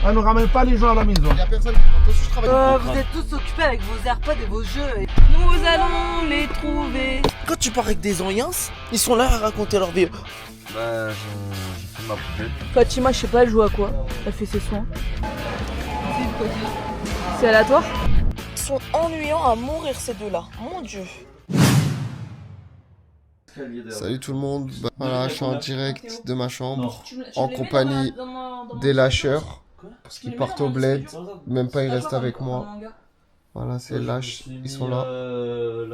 Ah, ne ramène pas les gens à la maison. Il y a personne qui prend. Toi aussi, je travaille. Vous êtes tous occupés avec vos AirPods et vos jeux. Nous allons les trouver. Quand tu pars avec des anciens, ils sont là à raconter leur vie. Bah, je fais ma poubelle. Fatima, je sais pas, elle joue à quoi? Elle fait ses soins. C'est aléatoire? Ils sont ennuyants à mourir ces deux-là. Mon Dieu. Salut tout le monde. Bah, voilà, je suis en direct de ma chambre en compagnie des lâcheurs. Parce qu'ils partent au bled. Même pas ils restent avec moi. Voilà, c'est lâches. Ils sont là.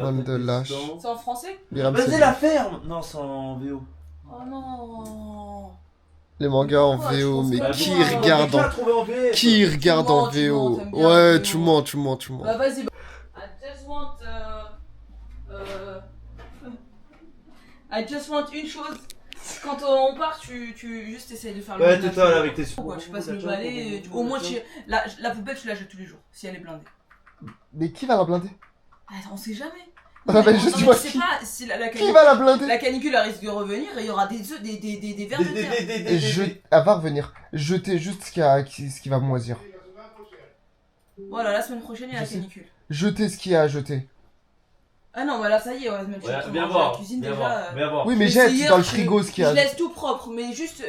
Bande de lâches. C'est en français? Vas-y, la ferme. Non, c'est en VO. Oh non. Les mangas en VO, mais qui regarde en... Qui regarde en Tu mens, VO? t'aimes bien Ouais, la tu VO. mens, tu mens, tu mens. Bah vas-y. I just want I just want une chose. Quand on part, tu juste essayes de faire le Ouais, ménage. tais-toi là avec tes sous. Quoi, tu passes le balai, au moins la poubelle tu la jettes tous les jours, si elle est blindée. Mais qui va la blinder? Ah, on sait jamais. Ah, bah, juste moi, tu sais pas si la Qui canicule, va la blinder? la canicule elle risque de revenir et il y aura des vers de terre. Et elle va revenir. Jetez juste ce qui va moisir. Voilà, la semaine prochaine il y a la Je sais. canicule. Jetez ce qu'il y a à jeter. Ah non, bah là ça y est, on va se mettre Ouais, sur viens la voir. cuisine Viens déjà. voir. Viens voir. Oui, mais Mais jette c'est hier, dans le je- frigo ce qu'il y Je a. laisse tout propre, mais juste.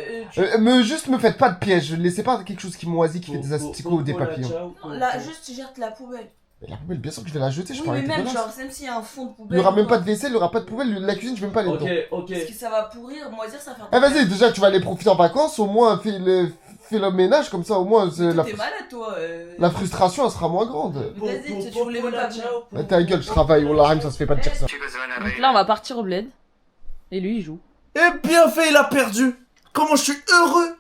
Juste me faites pas de piège. Laissez pas quelque chose qui moisit, qui fait des asticots ou des papillons. Non, là, juste jette la poubelle. Mais la poubelle, bien sûr que je vais la jeter. Je Oui, parlais mais de même, dégueulasse. genre, même s'il y a un fond de Il poubelle. y aura même quoi. pas de vaisselle, il y aura pas de poubelle. La cuisine, je vais même pas aller dedans. Ok. Parce que ça va pourrir, moisir, ça va faire. Eh, vas-y, déjà, tu vas aller profiter en vacances. Au moins, fais le ménage. Comme ça, au moins, T'es malade, toi. la frustration, elle sera moins grande. Vas-y, tu voulais même pas venir. Eh, ta gueule, je travaille. Wallah, ça se fait pas de dire ça. Donc là, on va partir au bled. Et lui, il joue. Eh bien fait, il a perdu. Comment je suis heureux.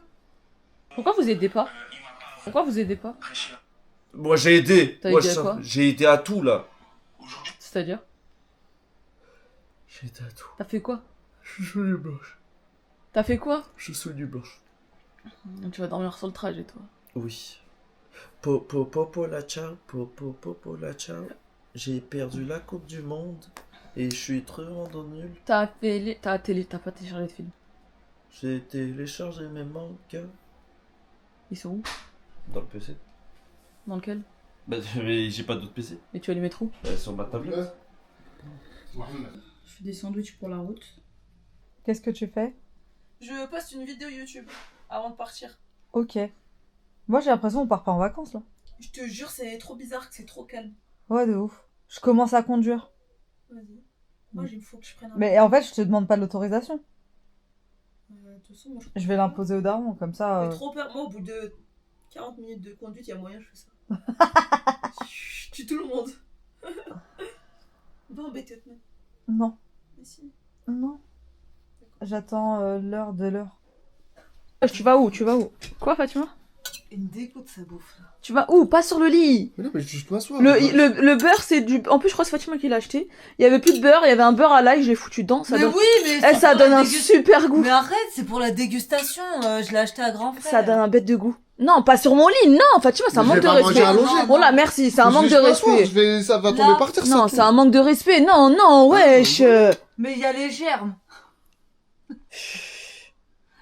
Pourquoi vous aidez pas? Pourquoi vous aidez pas? Moi j'ai aidé. T'as Moi, aidé à quoi? j'ai aidé à tout là. C'est-à-dire? J'ai aidé à tout. T'as fait quoi? Je suis nu blanche. T'as fait quoi? Je suis nu blanche. Tu vas dormir sur le trajet, toi. Oui. Popo la ciao. Popo la ciao. J'ai perdu la coupe du monde. Et je suis très rendu nul. T'as pas téléchargé de film. J'ai téléchargé mes mangas. Ils sont où? Dans le PC. Dans lequel? Bah j'ai pas d'autre PC. Et tu vas les mettre où? Sur ma tablette. Je fais des sandwichs pour la route. Qu'est-ce que tu fais? Je poste une vidéo YouTube avant de partir. Ok. Moi j'ai l'impression qu'on part pas en vacances là. Je te jure, c'est trop bizarre, que c'est trop calme. Ouais, de ouf. Je commence à conduire. Vas-y. Moi, il faut que je prenne un. Mais en fait, je te demande pas de l'autorisation. De toute façon, moi, Je vais l'imposer au daron, comme ça. J'ai trop peur. Moi, au bout de 40 minutes de conduite, il y a moyen, je fais ça. Je tue tout le monde. Va embêter maintenant. Non, Mais si. non. J'attends l'heure de l'heure. Tu vas où? Tu vas où? Quoi, Fatima? Il me dégoûte sa bouffe. Tu vas où? Pas sur le lit. Mais non, mais juste m'asseoir. Le beurre, c'est du. En plus, je crois que c'est Fatima qui l'a acheté. Il y avait plus de beurre, il y avait un beurre à l'ail, je l'ai foutu dedans. Ça Mais donne... oui, mais Eh, ça pour donne la un super goût. Mais arrête, c'est pour la dégustation. Je l'ai acheté à grand frère. Ça donne un bête de goût. Non, pas sur mon lit, non, Fatima, c'est un Mais manque je de vais pas manger respect. allongé. Bon là, merci, c'est un manque de respect. Ça va tomber Là. par terre, Non, ça. c'est un manque de respect. Non, non, wesh. Mais il y a les germes.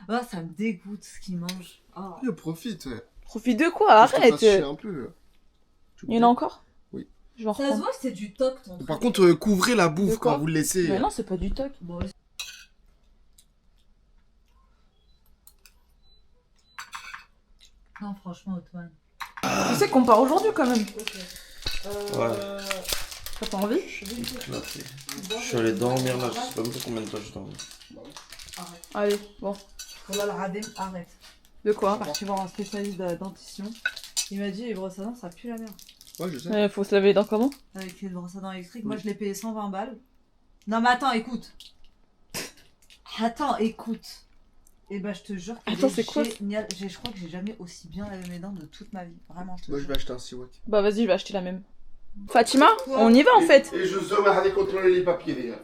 Ah, ça me dégoûte ce qu'il mange. Oh. Profite. Profite de quoi? Arrête. Un peu. Il y en a encore? Oui. Je vais en Ça se reprendre. voit que c'est du toc ton truc. Par contre, couvrez la De bouffe quoi quand vous le laissez. Mais non, c'est pas du toc. Bon, non, franchement, Antoine. Tu sais qu'on part aujourd'hui quand même. Ouais. T'as pas envie? Je suis allé dormir là, je sais pas même combien de temps je dormi. Allez, bon. Voilà le radem, arrête. De quoi? Je suis partie voir un spécialiste de la dentition. Il m'a dit les brosses à dents, ça pue la merde. Ouais, je sais. Faut se laver les dents comment? Avec les brosses à dents électriques, moi je l'ai payé 120 balles. Non mais attends, écoute. Attends, écoute. Et bah je te jure que Attends, c'est quoi génial. Je crois que j'ai jamais aussi bien lavé mes dents de toute ma vie. Vraiment, je te Moi, je jure. vais acheter un siwak. Bah vas-y, je vais acheter la même. Fatima, on y va en fait. Et je dois aller contrôler les papiers, les gars.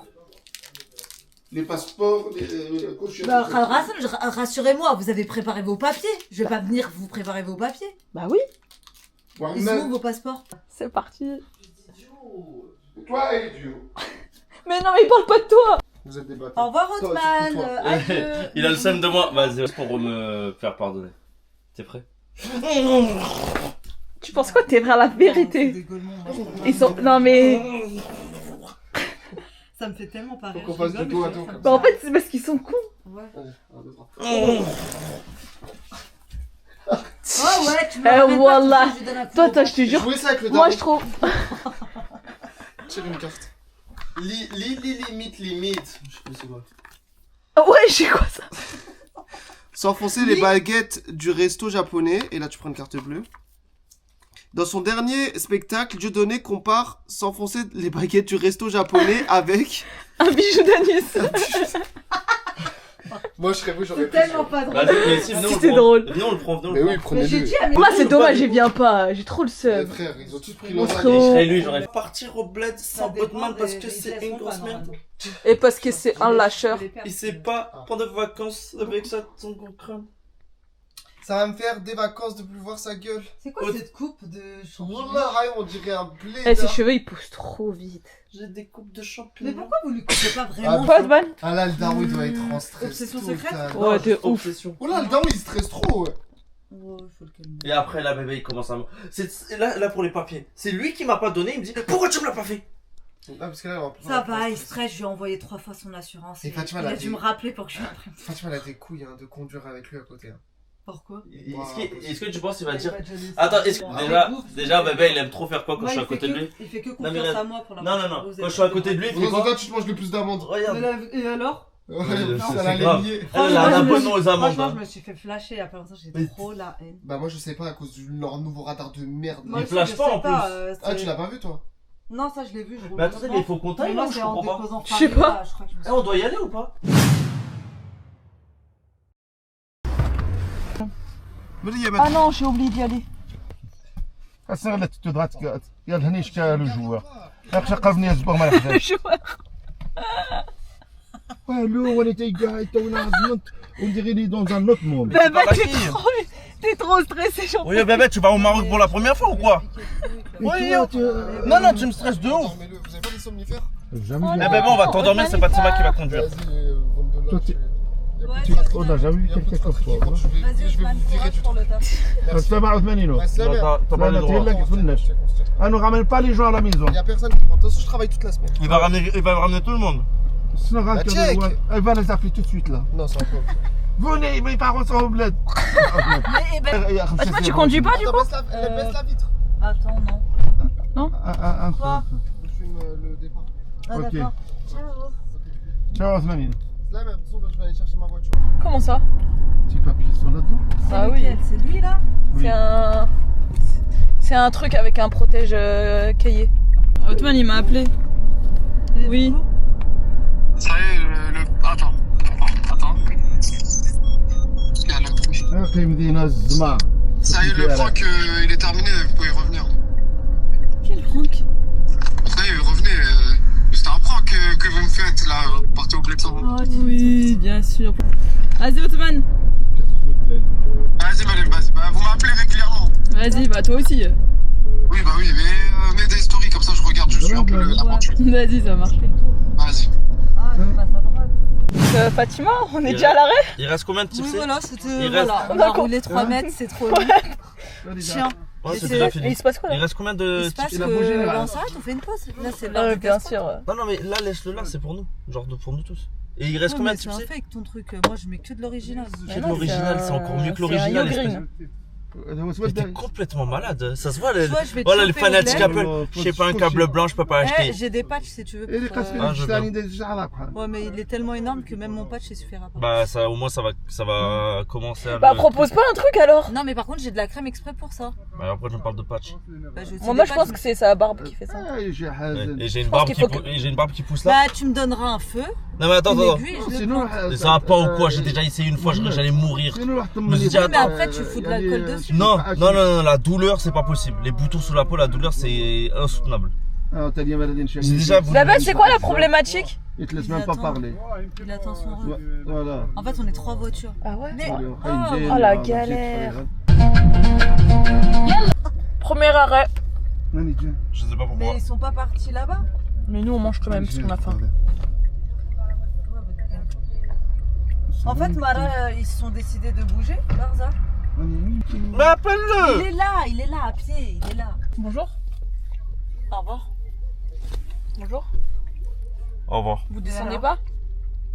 Les passeports, les cautions. Bah, rassurez-moi, vous avez préparé vos papiers. Je vais pas venir vous préparer vos papiers. Bah oui, Ils sont où vos passeports? c'est parti. Toi et Dieu. Mais non, mais il parle pas de toi. Vous êtes des Au bâtards. revoir, Toi, Othman. surtout toi. Adieu. Il a le seum de moi. Vas-y, pour me faire pardonner. T'es prêt? Tu penses quoi? T'es vrai à la vérité. C'est des gueulements, moi. Ils sont. Non mais. Ça me fait tellement pas rire. Faut qu'on fasse je de rigole, dos à mais dos, ça me comme Bah en fait fait, c'est parce qu'ils sont cons. Ouais. Allez, 1, 2, 3. Oh ouais, tu me Eh, ramènes pas, voilà. je te donne un coup Toi, au toi, bras. je te jure. Jouez ça avec le Moi, daron. je trouve. Tire une carte. Limite. Je sais plus c'est quoi. Ouais, j'ai quoi ça? S'enfoncer les baguettes du resto japonais. Et là, tu prends une carte bleue. Dans son dernier spectacle, Dieudonné compare s'enfoncer les baguettes du resto japonais avec... Un bijou d'anis. Moi, je serais vous, j'aurais C'est tellement pas drôle. Vas-y, mais si, venez, on le C'était prend. drôle. Venez, on le prend, venez, on Mais le oui, prend. Mais j'ai prenez-le. dit à mes Moi, c'est dommage, j'y viens pas. J'ai trop le Les seum. frères, ils ont tous pris Mon leur frère. Je baguette. serais lui, j'aurais partir au bled Ça sans dépend Botman parce des- que ils c'est laisseront une grosse pas, merde. normalement. Et parce que c'est un lâcheur. Je les perds. Il sait pas prendre de vacances avec ça, son gros crâne. Ça va me faire des vacances de plus voir sa gueule. C'est quoi cette coupe de champignons? Wallah, Ryan, on dirait un blé. Eh, ses cheveux, ils poussent trop vite. J'ai des coupes de Mais champignons. pourquoi vous lui coupez pas vraiment Pas de balle? Ah là, le daron, il doit être en stress. Obsession total. secrète? Ouais, de ouf. Obsession. Oh là, le daron, il stresse trop. Ouais. Ouais, faut le calmer. Et après, là, bébé, il commence à... Là, pour les papiers. C'est lui qui m'a pas donné, il me dit « Pourquoi tu me l'as pas fait ?» Ah, parce que là, on va prendre Ça un va, il stress. stresse, je lui ai envoyé 3 fois son assurance. Et Et Fatima, il elle a a dû des- me rappeler pour que je l'imprime. Fatima, elle a des couilles hein, de conduire avec lui à côté. Hein. Pourquoi? Est-ce que tu penses qu'il va dire... Il va déjà laisser. Attends, est-ce Bon, que... avec Déjà, vous, bébé, il aime trop faire quoi quand moi, je suis à il fait côté de que- lui? Il fait que mais confiance là- à moi pour la Non, prochaine non, non. fois, vous Quand êtes je suis à côté de lui, il fait Dans quoi? toi, tu te manges le plus d'amandes. Regarde. Et alors? Ouais, Ouais, ça c'est l'a grave. lié. Elle a un Franchement, abonnement aux amandes. Franchement, hein. je me suis fait flasher il y a pas longtemps, j'ai Mais- trop la haine. Bah, moi, je sais pas à cause de leur nouveau radar de merde. Moi Il aussi, flash je pas, sais en plus. Ah, tu l'as pas vu, toi? Non, ça je l'ai vu, je roule Mais attendez, mais il faut qu'on Mais taille, moi, non? Je c'est en comprends pas. déposant Je sais Paris, pas. là, je crois que je me Eh, suis- on doit y aller ou pas? Ah non, j'ai oublié d'y aller. السنة تدرات يلا هني شكال الجوا اخشى قربني الزبور ما يحتاج والو وانا تيقاعد تونا عزمت ونديري لي دون ان اوت موند Bébé, t'es trop stressé, j'en Oui bébé tu vas au Maroc pour la première fois ou quoi? Oui non non tu me stresses de ouf. Mais vous avez pas des somnifères? Jamais Oh vu. non. Eh bébé on va t'endormir c'est pas Fatima qui va conduire. Vas-y, vous me donnez. Toi, tu- Ouais, on n'a jamais vu quelqu'un comme toi. Vas-y, je vais Ousmane, vous virer courage du pour le taf. السلام عليكم ثمانينو. Aslam, T'as pas le droit. on se tient. Ah ne ramène pas les gens à la maison. Y a personne qui prend. De toute façon, je travaille toute la semaine. Il va ramener tout le monde. Sinon, Bah, check. elle va les appeler tout de suite là. Non, c'est encore. Venez, mes parents sont au bled. Mais, ben, Fatima, tu conduis pas du coup? Baisse la vitre. attends, non. Quoi? Je fume le départ. Ah, Ok. d'accord. Ciao Osmanine. Là, mais de toute façon, je vais aller chercher ma voiture. Comment ça? Petit papier sont là-dedans. Bah C'est oui. lequel? C'est lui là? C'est un truc avec un protège cahier. Otman, il m'a appelé. Oui. Ça y est, Attends. Il y a le bruit. أخي مدينة الزمار. Ça y est, le prank, il est terminé, vous pouvez revenir. Quel prank? Ça y est, revenez. C'était un prank que vous me faites, là, partez au bled sans moi. Oui, bien sûr. Vas-y, Otman. Vas-y, vas-y. Bah, vous m'appelez régulièrement. Vas-y, bah toi aussi. Oui, bah oui, mais mets des stories, comme ça je regarde, je suis un peu l'aventure. Vas-y, ça marche. Vas-y. Ah, tu passes à droite. Fatima, on est déjà à l'arrêt? Il reste combien de Oui, tipsés? voilà, c'était. Il reste- Voilà, on On a a roulé 3 mètres, c'est trop long. Chiant. Ouais, Et c'est c'est- déjà Et fini. il se passe quoi Il là? reste combien Il de se passe tipsés? que là, on s'arrête, on fait une pause. Là, c'est l'heure du Bien casse-croûte. sûr. Non, non, mais là, laisse-le là, c'est pour nous. Genre pour nous tous. Et il reste Ouais, combien mais de c'est un tipsés? fake ton truc. Moi, je mets que de l'original. C'est de l'original, c'est encore mieux que l'original. C'est un espèce. Yo Green. Mais t'es complètement malade. Ça se voit, Tu vois, je vais te voilà, les choper au fanatiques bled. Apple. Je sais pas, un câble blanc, je peux pas Eh, acheter. j'ai des patchs si tu veux. اللي pour, قاسم Ah, je الثاني داير الشعر Ouais, mais il est tellement énorme que même mon patch il suffira pas. Bah, ça, au moins, ça va commencer à. Bah, propose pas un truc alors. Non, mais par contre, j'ai de la crème exprès pour ça. Bah, après, je me parle de patch. Bah, j'ai aussi Moi, des je patchs, pense mais- que c'est sa barbe qui fait ça. اي شي Ouais. حازم. Et j'ai une pense barbe qu'il qui faut pou- et j'ai une barbe qui pousse là. Bah, tu me donneras un feu, Non, mais attends, une attends. aiguille, je le sinon prends. Ça va pas ou quoi? J'ai déjà essayé une fois, j'allais mourir. sinon واحد Je me suis dit, mais après, tu fous de l'alcool dessus. Non, non, non, non, la douleur, c'est pas possible. Les boutons sous la peau, la douleur, c'est insoutenable. اه تالي ما غادي J'ai déjà voulu. Bébé, c'est quoi la problématique? Il te laisse Il même pas attend. parler. Il attend son rôle. Voilà. En fait, on est 3 voitures. Ah ouais? Mais oh, la galère. Premier arrêt. Je sais pas pourquoi. mais ils sont pas partis là-bas. Mais nous, on mange quand même parce qu'on a faim. En fait, Mara, ils se sont décidés de bouger, Barza. Mais appelle-le. il est là, à pied, il est là. Bonjour. Au revoir. Bonjour. Au revoir. Vous descendez pas?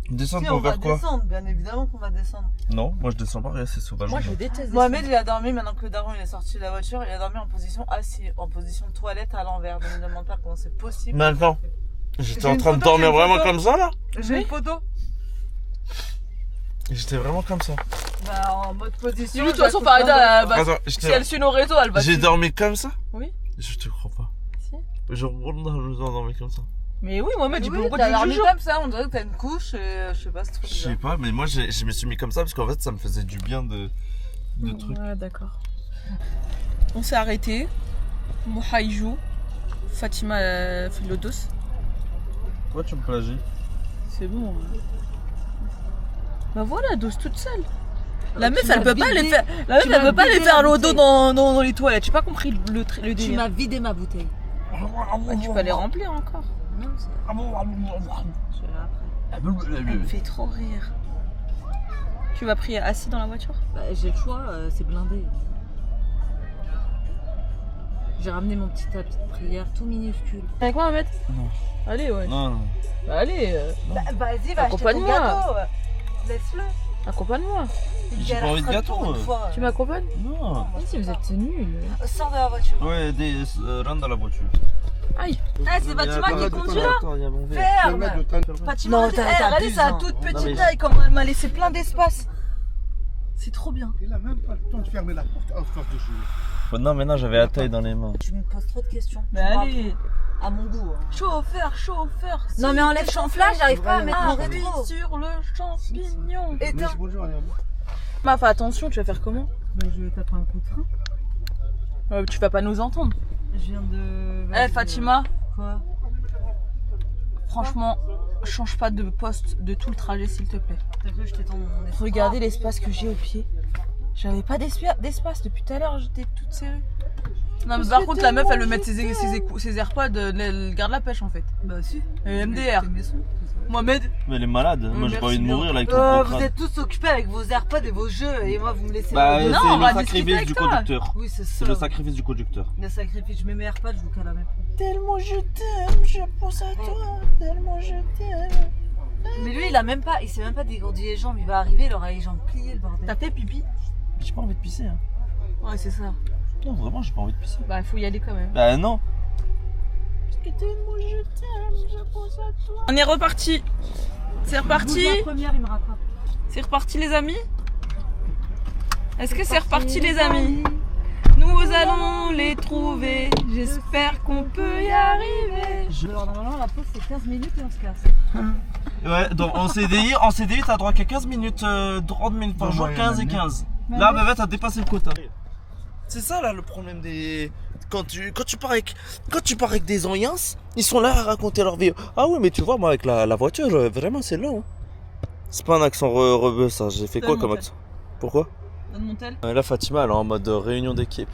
Descendre Si, pour on va faire quoi? descendre, bien évidemment qu'on va descendre. Non, moi je descends pas, c'est sauvage. Moi je déteste. Mohamed, il a dormi maintenant que le daron il est sorti de la voiture, il a dormi en position assise, en position toilette à l'envers. Donc ne me demande pas comment c'est possible. Mais attends, j'étais J'ai en une train de photo, dormir j'ai une vraiment photo. comme ça là? J'ai une photo. J'étais vraiment comme ça. Bah en mode position. De toute façon, Farida, Attends, si elle suit nos réseaux, elle va. j'ai dormi comme ça? Oui. Je te crois pas. Si. Je dormi comme ça. Mais oui, Mohamed, Oui, pourquoi t'as tu dormi joues? comme ça, on dirait que t'as une couche et je sais pas, c'est trop Je sais bizarre. pas, mais moi je me suis mis comme ça parce qu'en fait ça me faisait du bien de trucs. Ouais, d'accord. On s'est arrêté. Mouha il joue. Fatima fait le dos. Pourquoi tu me plagies? C'est bon. Hein. Bah voilà, dose toute seule. La meuf, elle peut pas les faire. La meuf, elle peut pas les faire le dos dans les toilettes. J'ai pas compris le Tu délire. m'as vidé ma bouteille. Ah, tu peux les remplir encore. Non, c'est. Je l'ai après. Elle me fait trop rire. Tu vas prier assis dans la voiture? Bah, j'ai le choix, c'est blindé. J'ai ramené mon petit tapis de prière tout minuscule. Avec quoi, Mohamed? Non. Allez, ouais. Non, non. Bah, allez, Bah, vas-y, va acheter ton Accompagne-moi. gâteau. Laisse-le. accompagne-moi. J'ai pas envie de gâteau. Tu m'accompagnes? Non. Si vous êtes nuls. Sors de la voiture. Ouais, rentre dans la voiture. Aïe. Ah, c'est Fatima qui conduit là. Le mec de Ferme. temps. Fatima, Non, regardez sa t'abuses, toute Non, mais- petite taille, comment elle m'a laissé plein d'espace. C'est trop bien. Il a même pas le temps de fermer la porte à force de jouer. Non, mais non, j'avais la taille dans les mains. Tu me poses trop de questions. Mais Tu parles allez. trop. À mon goût. Hein. Chauffeur, chauffeur. Non, mais enlève ton flash, j'arrive pas à mettre mon Appuie rétro. sur le champignon. Mais Éteins. bonjour, Ariane. Ma, fais attention, tu vas faire comment? Bah, je vais taper un coup de frein. Tu vas pas nous entendre. Je viens de. Eh Fatima, Quoi? franchement, change pas de poste de tout le trajet s'il te plaît. T'as cru que je t'étends mon espoir? Regardez l'espace que j'ai au pied. J'avais pas d'espace depuis tout à l'heure, j'étais toute serrée. Non mais par contre la meuf elle veut mettre ses AirPods, elle garde la pêche en fait. Bah si. Et MDR. T'es mes sons, c'est ça. Mohamed, Mais elle est malade. Moi, j'ai merci pas envie de bien. mourir là avec ton Vous crâne. êtes tous occupés avec vos AirPods et vos jeux et moi vous me laissez. Bah, Non, c'est on va le discuter sacrifice avec du toi. conducteur. Oui, c'est ça. C'est le sacrifice du conducteur. Le sacrifice, je mets mes AirPods, je vous cale la même. tellement je t'aime, je pense à toi, tellement je t'aime. Mais lui, il s'est même pas dégourdi les jambes, il va arriver, il aura les jambes pliées, le bordel. T'as fait pipi? J'ai pas envie de pisser. Hein. Ouais, c'est ça. Non, vraiment, j'ai pas envie de pisser. Bah faut y aller quand même. Bah, non. On est reparti. C'est reparti. La première, il me rattrape. C'est reparti les amis. Est-ce que c'est reparti les amis? Nous allons les trouver. J'espère qu'on peut y arriver. Alors, normalement, la pause, c'est 15 minutes et on se casse. Ouais, donc en CDI, t'as droit qu'à 15 minutes, 30 minutes par Non, jour, moi, 15 et il y en a 15. Là, bah, t'as dépassé le quota. C'est ça, là, le problème des... Quand tu pars avec des anciens, ils sont là à raconter leur vie. Ah oui, mais tu vois, moi, avec la voiture, vraiment, c'est long. Hein. C'est pas un accent rebeu, ça. J'ai fait quoi Donne comme mon accent? Pourquoi? Donne mon tel. Là, Fatima, elle est en mode réunion d'équipe.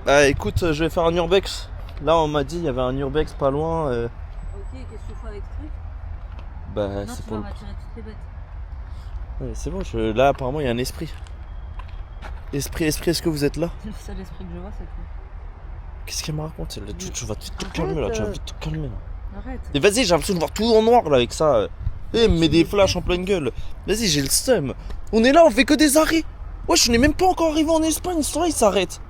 Ah, écoute, je vais faire un urbex. Là, on m'a dit, il y avait un urbex pas loin. Ok, qu'est-ce que tu fais avec ce truc? Bah, Non, c'est tu pour vas le... m'attirer toutes les bêtes. Ouais, c'est bon, là, apparemment, il y a un esprit. Esprit, est-ce que vous êtes là? C'est le seul esprit que je vois, c'est toi. Qu'est-ce qu'elle me raconte? Tu vas vite te calmer, là. Tu vas vite te calmer, là. Arrête. Et vas-y, j'ai l'impression de voir tout en noir, là, avec ça. Eh, me met des flashs en pleine gueule. Vas-y, j'ai le seum. On est là, on fait que des arrêts. Ouais, je n'ai même pas encore arrivé en Espagne, ça, il s'arrête.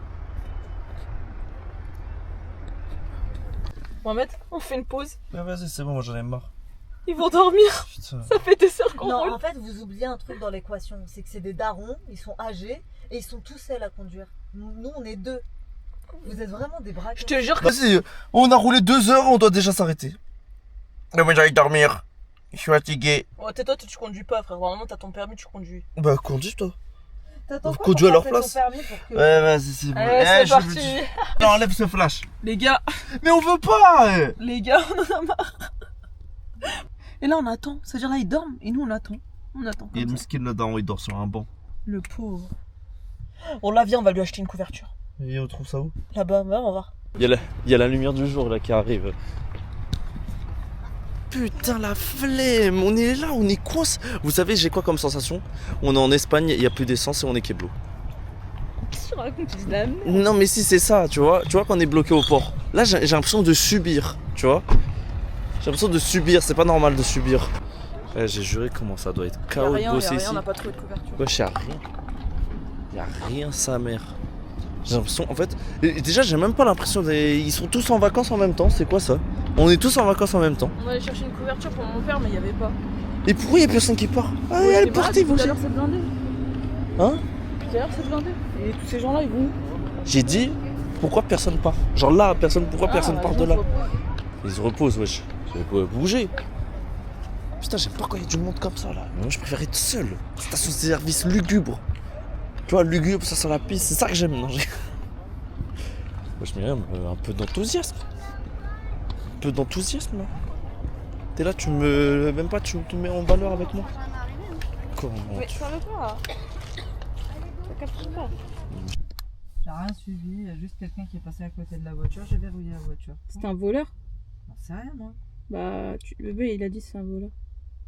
Mohamed, on fait une pause. Ouais, vas-y, c'est bon, moi j'en ai marre. Ils vont dormir. Putain. Ça fait des heures qu'on Non, roule. en fait, vous oubliez un truc dans l'équation. C'est que c'est des darons, ils sont âgés et ils sont tous seuls à conduire. Nous, on est deux. Vous êtes vraiment des braqueurs. Je te jure que Vas-y, on a roulé 2 heures, on doit déjà s'arrêter. Non, mais j'allais dormir. Je suis fatigué. oh, toi tu conduis pas frère. Normalement t'as ton permis, tu conduis. Bah, conduis, toi. T'attends quoi conduis à pour leur passer ton place. permis pour que- Ouais, vas-y, c'est bon. Allez, c'est parti. Non, enlève ce flash. Les gars, Mais on veut pas. les gars, on en a marre. Et là on attend. C'est-à-dire là ils dorment et nous on attend. On attend. Il y a Comme une ça. skin là-dedans, il dort sur un banc. Le pauvre. Bon là viens, on va lui acheter une couverture. Et on trouve ça où? Là-bas, on va voir. Il y a la lumière du jour là qui arrive. putain, la flemme. On est là, on est coincé. Vous savez, j'ai quoi comme sensation? On est en Espagne, il n'y a plus d'essence et on est Keblo. Qu'est-ce que tu racontes? Tu dis de la merde. Non, mais si, c'est ça, tu vois qu'on est bloqué au port. Là, j'ai l'impression de subir, tu vois. J'ai l'impression de subir, c'est pas normal de subir. Ouais, j'ai juré comment ça doit être chaos de bosser ici. On n'a pas trouvé de couverture. Wesh, y'a rien. Y'a rien, sa mère. J'ai l'impression, en fait, déjà j'ai même pas l'impression ils sont tous en vacances en même temps, c'est quoi ça? On est tous en vacances en même temps. On allait chercher une couverture pour mon père, mais il n'y avait pas. Et pourquoi y'a personne qui part? Ah, y'a le porté, vous Tout à l'heure, c'est blindé. Hein? Tout à l'heure, c'est blindé. Et tous ces gens-là, ils vont où? J'ai dit, pourquoi personne part? Genre là, pourquoi personne part de là? Ils se reposent, wesh. J'avais bouger. Putain, j'aime pas quand y'a du monde comme ça là. Moi, je préfère être seul. Station de service lugubre. Tu vois, lugubre, ça sent la piste, c'est ça que j'aime. Non, wesh, Myriam, un peu d'enthousiasme. Un peu d'enthousiasme là. T'es là, même pas, tu te mets en valeur avec moi. Comment? Mais ça veut pas. Ça capte pas. J'ai rien suivi, il y a juste quelqu'un qui est passé à côté de la voiture, j'ai verrouillé la voiture. C'était un voleur? J'en sais rien, moi. Bah, bébé, il a dit que c'est un voleur.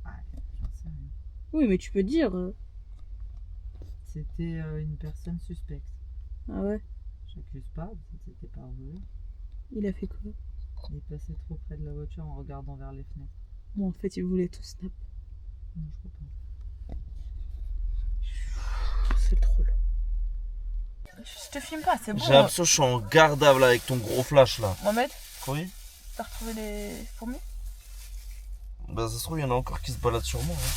Ouais, j'en sais rien. Oui, mais tu peux dire. C'était une personne suspecte. Ah ouais? J'accuse pas, c'était pas un voleur. Il a fait quoi? Il est passé trop près de la voiture en regardant vers les fenêtres. Bon, en fait, il voulait tout snap. Non, je crois pas. C'est trop long. Je te filme pas, c'est bon. J'ai l'impression que je suis en gardable avec ton gros flash là. Mohamed, Oui? t'as retrouvé les fourmis? Bah, ça se trouve, il y en a encore qui se baladent sur moi. Hein.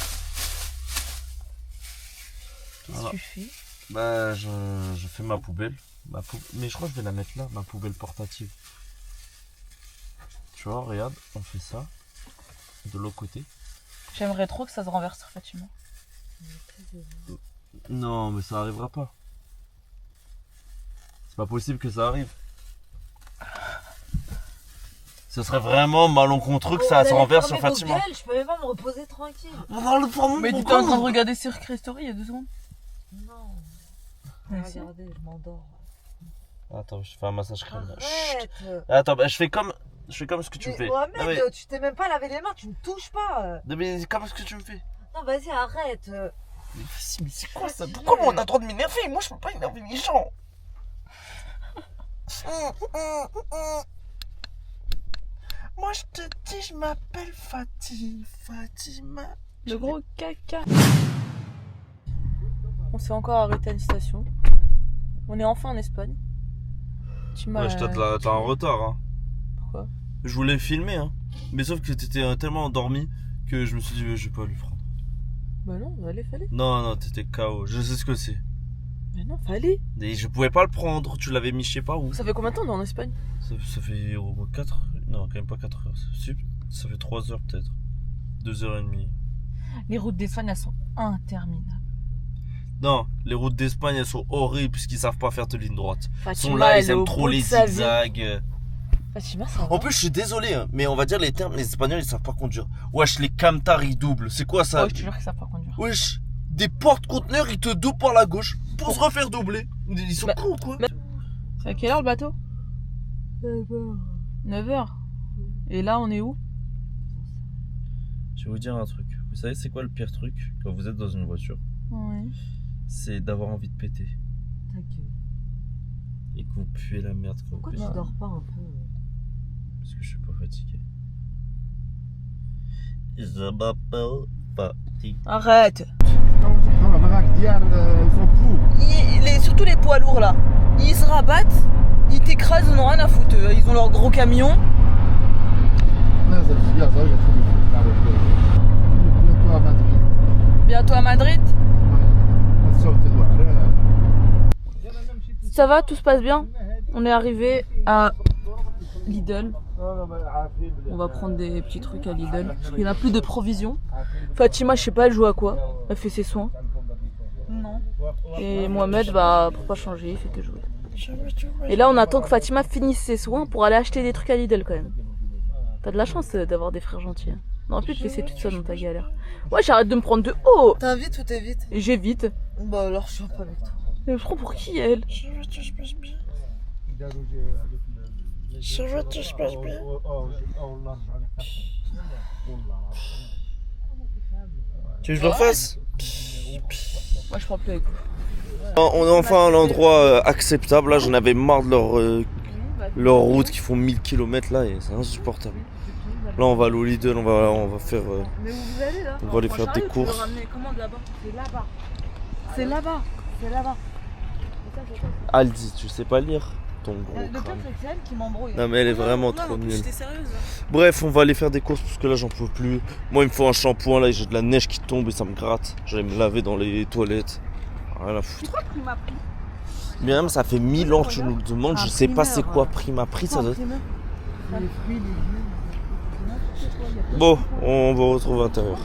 Qu'est-ce que tu fais? Bah, je fais ma poubelle. Mais je crois que je vais la mettre là, ma poubelle portative. Tu vois, regarde, on fait ça. De l'autre côté. J'aimerais trop que ça se renverse sur Fatima. Non, mais ça arrivera pas. C'est pas possible que ça arrive. Ce serait vraiment malencontreux que ça se renverse sur Fatima. Je peux même pas me reposer tranquille. Mais tu étais en train de regarder Secret Story il y a 2 secondes. Non. Ouais, si. Regardez, je m'endors. Attends, je fais un massage crème. Arrête. Attends, bah, je fais comme ce que tu me fais. Mohamed, Non, mais... tu t'es même pas lavé les mains, tu me touches pas. Non, mais comme ce que tu me fais. Non, vas-y, arrête. Mais vas-y, mais c'est quoi ça? Pourquoi on a le droit de m'énerver? Moi, je peux pas énerver les gens. Moi, je te dis, je m'appelle Fatima. Le gros caca. On s'est encore arrêté à une station. On est enfin en Espagne. Tu m'as... Ouais, t'as un retard, hein. Pourquoi? Je voulais filmer, hein. Mais sauf que t'étais tellement endormi que je me suis dit, je vais pas lui prendre. Bah non, fallait. Non, t'étais KO. Je sais ce que c'est. Mais non, fallait. Et je pouvais pas le prendre. Tu l'avais mis je sais pas où. Ça fait combien de temps on est en Espagne? Ça fait au moins 4. Non, quand même pas 4 heures. Ça fait 3 heures peut-être. 2h30. Les routes d'Espagne, elles sont interminables. Non, les routes d'Espagne, elles sont horribles puisqu'ils savent pas faire de ligne droite. Ils sont Fatima, là, elle ils est aiment au trop bout de les sa vie. zigzags. Fatima, ça va. En plus, je suis désolé, hein, mais on va dire les termes, les Espagnols, ils savent pas conduire. Wesh, les camtars, ils doublent. C'est quoi ça? Ouais, je te jure que ça va pas conduire. Wesh, des porte-conteneurs, ils te doublent par la gauche pour se refaire doubler. Ils sont cons ou quoi? C'est à quelle heure le bateau? 9h. Et là, on est où? Je vais vous dire un truc. Vous savez, c'est quoi le pire truc quand vous êtes dans une voiture? Ouais. C'est d'avoir envie de péter. Ta gueule. Et que vous puez la merde quand Pourquoi vous tu pétez. dors pas un peu? Parce que je suis pas fatigué. Je m'appelle Fatih. Arrête. Ils sont fous. Surtout les poids lourds là. Ils se rabattent, ils t'écrasent, ils n'ont rien à foutre. Ils ont leur gros camion. Bientôt à Madrid. Ça va, tout se passe bien? On est arrivé à Lidl. On va prendre des petits trucs à Lidl. Il n'y a plus de provisions. Fatima, je sais pas, elle joue à quoi? Elle fait ses soins. Non. Et Mohamed, bah, pour pas changer, il fait que jouer. Et là, on attend que Fatima finisse ses soins pour aller acheter des trucs à Lidl quand même. T'as de la chance d'avoir des frères gentils. Non, en plus, te laisser toute seule dans ta galère. Ouais, j'arrête de me prendre de haut. T'invites ou t'évites? Et j'évite. Bah alors, je suis pas avec toi. Elle me prend pour qui, elle? Je veux que je passe bien. Je veux que je passe bien. Tu veux que je le refasse? Moi je prends plus les coups. On est enfin à l'endroit acceptable. Là, j'en avais marre de leur route qui font 1000 km là et c'est insupportable. Là, on va aller au Lidl, on va faire. Mais où vous allez là? On va aller faire des courses. C'est là-bas. C'est là-bas. C'est là-bas. Aldi, tu sais pas lire ton gros Le pire, crâne. c'est que c'est elle qui m'embrouille. Non, mais elle est vraiment trop nulle. J'étais sérieuse. Bref, on va aller faire des courses parce que là, j'en peux plus. Moi, il me faut un shampoing là, j'ai de la neige qui tombe et ça me gratte. J'allais me laver dans les toilettes. Rien à foutre. C'est quoi Prima Prix? Bien, ça fait 1000 ans que tu nous le demandes. Je sais pas c'est quoi Prima Prix. Ça doit... Bon, on va retrouver à l'intérieur.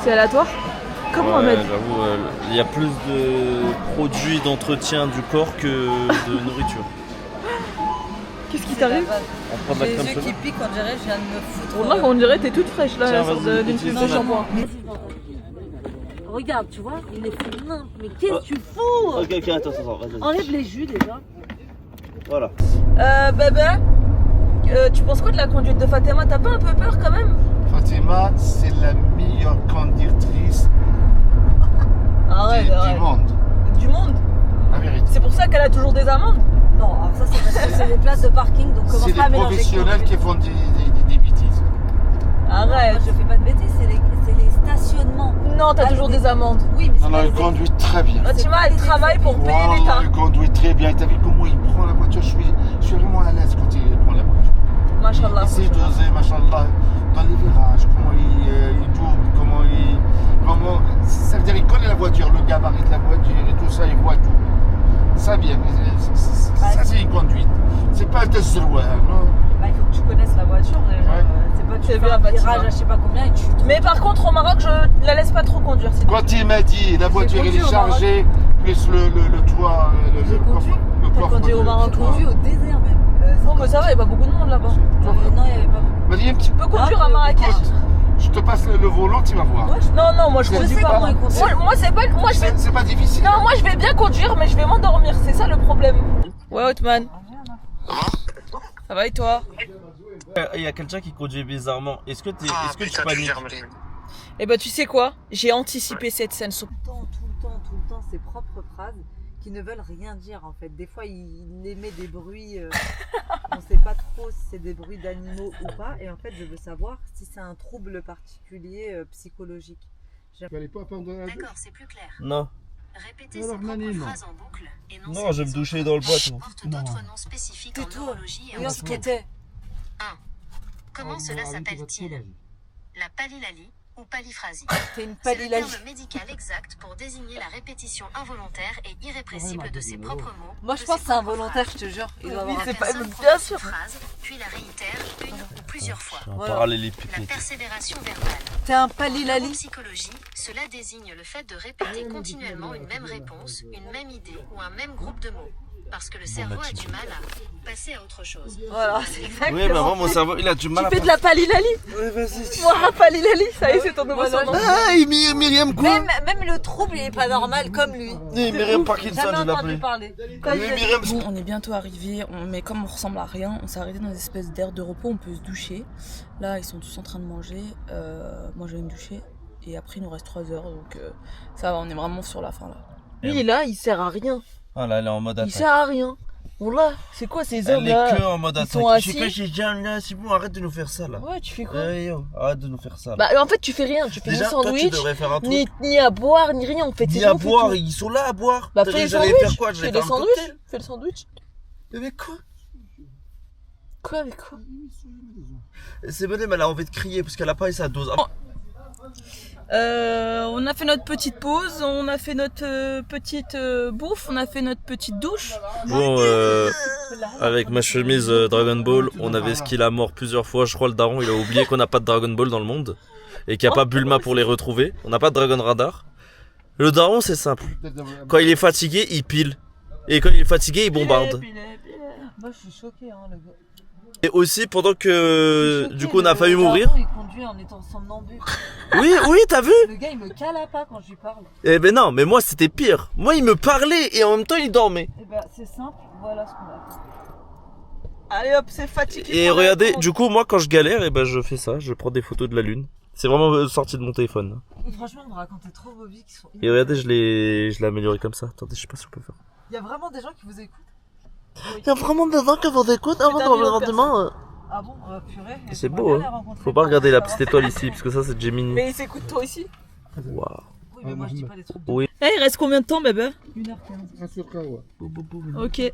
C'est aléatoire? Comment on Ouais, met? j'avoue, il y a plus de produits d'entretien du corps que de nourriture. Qu'est-ce qui t'arrive? On prend de la J'ai les crème yeux qui solaire. piquent, on dirait je viens de me foutre. Là, on dirait que t'es toute fraîche là, Tiens, sur vas-y, d'une utilise tube de ton shampoing. Regarde, tu vois, il est féminin. Mais qu'est-ce que tu fous? Ok, attends, vas-y. Enlève les jus déjà. Voilà. Bébé, tu penses quoi de la conduite de Fatima? T'as pas un peu peur quand même? Fatima, c'est la meilleure conductrice Arrête, du monde. Du monde? La vérité. C'est pour ça qu'elle a toujours des amendes? Non, alors ça c'est parce que c'est des places de parking, donc commence C'est pas à les mélanger. professionnels qui font des bêtises. Arrête. Moi, je fais pas de bêtises, c'est les stationnements. Non, t'as toujours des amendes. Oui, mais Non, non, il conduit très bien. Fatima, elle travaille pour payer l'État. Il conduit très bien. T'as vu comment il prend la voiture? Je suis vraiment à l'aise quand il prend la voiture. Machallah. Il sait doser, machallah, dans les virages, comment il double, comment... Ça veut dire qu'il connaît la voiture, le gabarit de la voiture et tout ça, il voit tout. Ça bien, ça c'est une conduite. C'est pas un test de loi, non? Bah, il faut que tu connaisses la voiture déjà. Ouais. C'est pas tu C'est fais bien, un Fatima. virage à je sais pas combien et tu tombes. Mais par contre, au Maroc, je la laisse pas trop conduire. C'est Quand il m'a dit la voiture elle conduit est au Maroc. chargée, plus le toit, J'ai conduit. le T'as conduit au Maroc, J'ai conduit au désert même. Non, mais ça va, il y a pas beaucoup de monde là-bas. Non, il y avait pas beaucoup. Mariam, Tu peux conduire à Marrakech? je te passe le volant, tu vas voir. Non, moi je Je conduis sais pas. comment il conduit. Moi c'est pas. Moi je vais. C'est pas difficile. Non, moi je vais bien conduire, mais je vais m'endormir. C'est ça le problème. Ouais, Othman. Ça va et toi? Il y a quelqu'un qui conduit bizarrement. Est-ce que tu paniques? Eh ben, tu sais quoi? J'ai anticipé cette scène. Tout le temps ses propres phrases qui ne veulent rien dire en fait. Des fois il émet des bruits, on sait pas trop si c'est des bruits d'animaux ou pas. Et en fait je veux savoir si c'est un trouble particulier psychologique. D'accord, c'est plus clair. Non. Répétez ces propres phrases en boucle et non Non, je vais me doucher dans le bois, tout. portent d'autres noms spécifiques en Tais-toi. neurologie et en Regarde ce psychiatrie. qu'était. Comment cela s'appelle-t-il? La palilalie ou paliphrasie. T'es une C'est le palilalie. terme médical exact pour désigner la répétition involontaire et irrépressible de ses propres mots. Moi je pense que c'est involontaire, je te jure. Il doit avoir un c'est pas. Personne Bien prononce sûr. une phrase, puis la réitère une ou plusieurs fois. Un Voilà. La parallélépipède. persévération verbale. T'es un En palilali. psychologie, cela désigne le fait de répéter continuellement une même réponse, une même idée ou un même groupe de mots. Parce que le cerveau a du mal à passer à autre chose. Voilà, c'est exactement. Oui, mais moi, mon cerveau, il a du mal à Tu fais de la palilali? Ouais, vas-y. Moi, palilali, ça y est, c'est ton nouveau surnom. Ah, Myriam quoi? Même le trouble il est pas normal comme lui. Myriam Parkinson, Jamais je entendu l'appelais. parler. Oui, Myriam. Bon, on est bientôt arrivés, mais comme on ressemble à rien, on s'est arrêté dans des espèces d'aires de repos, on peut se doucher. Là, ils sont tous en train de manger. Moi, je vais me doucher. Et après, il nous reste 3 heures, donc ça va, on est vraiment sur la fin là. Lui, là, il sert à rien. Ah là, elle est en mode Il attaque. sert à rien. Bon, là, c'est quoi ces hommes Elle là? est que en mode Ils attaque. sont Je sais assis. pas, j'ai déjà là, c'est bon, arrête de nous faire ça là. Ouais, tu fais quoi? Ouais, yo, arrête de nous faire ça. Bah, en fait, tu fais rien. Tu fais Déjà, ni toi, tu sandwich, devrais faire un truc. ni à boire, ni rien. En fait, Ni c'est à tout, on fait boire, tout. ils sont là à boire. Bah, fais le J'allais sandwich. faire quoi? J'allais Fais le faire un sandwich. cocktail. Fais le sandwich. Mais quoi? Quoi avec quoi? C'est bon, mais elle a envie de crier parce qu'elle a pas eu sa dose. On a fait notre petite pause, on a fait notre petite bouffe, on a fait notre petite douche. Bon, avec ma chemise Dragon Ball, on avait skill à mort plusieurs fois. Je crois le daron, il a oublié qu'on n'a pas de Dragon Ball dans le monde et qu'il n'y a pas Bulma pour les retrouver. On n'a pas de Dragon Radar. Le daron, c'est simple. Quand il est fatigué, il pile. Et quand il est fatigué, il bombarde. Moi je suis choquée, hein, le gars. Et aussi, pendant que Je suis du choquée, coup on a le failli daron, mourir. Il conduit en étant somnambule. Oui, oui, t'as vu? Le gars il me cala pas quand je lui parle. Eh ben non, mais moi c'était pire. Moi il me parlait et en même temps il dormait. Et bah c'est simple, voilà ce qu'on va faire. Allez hop, c'est fatigué. Et regardez, du coup, moi quand je galère, et ben je fais ça, je prends des photos de la lune. C'est vraiment sorti de mon téléphone. Franchement, on me racontait trop vos vies qui sont. Et regardez, je l'ai amélioré comme ça. Attendez, je sais pas si on peut faire. Il y a vraiment des gens qui vous écoutent. Il y a vraiment des gens qui vous écoutent avant dans le rendement. Ah bon, purée. C'est beau, hein. Faut pas regarder la petite étoile ici, parce que ça c'est Gemini. Mais ils s'écoutent toi aussi. Waouh. Oui, mais moi je dis pas des trucs. Oui. Eh, il reste combien de temps, bébé? 1h15. Rassure-toi, ouais. Ok.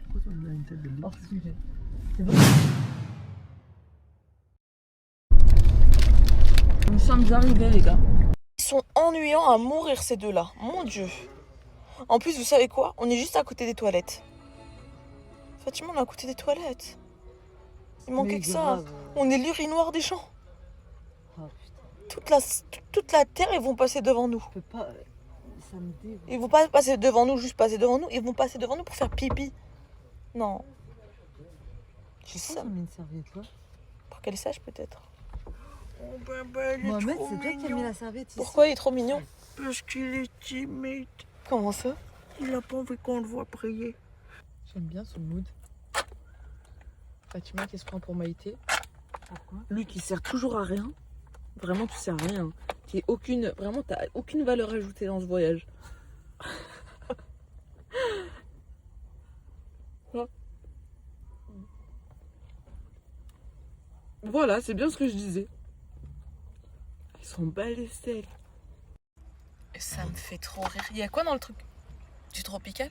Nous sommes arrivés, les gars. Ils sont ennuyants à mourir ces deux-là, mon Dieu. En plus, vous savez quoi? On est juste à côté des toilettes. Fatima, on est à côté des toilettes. Il manquait que ça. On est l'urinoir des gens. Oh, putain. Toute la terre, ils vont passer devant nous. Je peux pas. Ça me dégoûte. Ils vont pas passer devant nous, juste passer devant nous. Ils vont passer devant nous pour faire pipi. Non. J'ai ça. Pourquoi t'as mis une serviette là? Pour qu'elle sache peut-être. Mohamed, c'est toi qui as mis la serviette ici. Pourquoi il est trop mignon? Parce qu'il est timide. Comment ça? Il a pas envie qu'on le voit prier. J'aime bien son mood. Fatima qui se prend pour Maïté. Pourquoi? Lui qui sert toujours à rien. Vraiment, tu sers à rien. Vraiment, t'as aucune valeur ajoutée dans ce voyage. Voilà, c'est bien ce que je disais. Ils sont bas les steaks. Ça me fait trop rire. Il y a quoi dans le truc? Du tropical?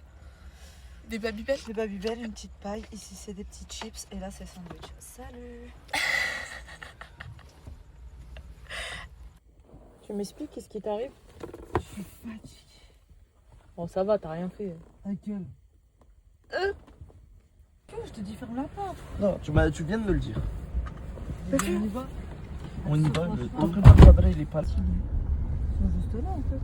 Des Babybel? Des Babybel, une petite paille. Ici, c'est des petits chips. Et là, c'est sandwich. Salut. Tu m'expliques qu'est-ce qui t'arrive? Je suis fatiguée. Bon, ça va, t'as rien fait. Ta gueule. Je te dis ferme la porte. Non, tu viens de me le dire. On y va. On y va. Tant que le Badra il est pas là. Ils sont juste là en fait.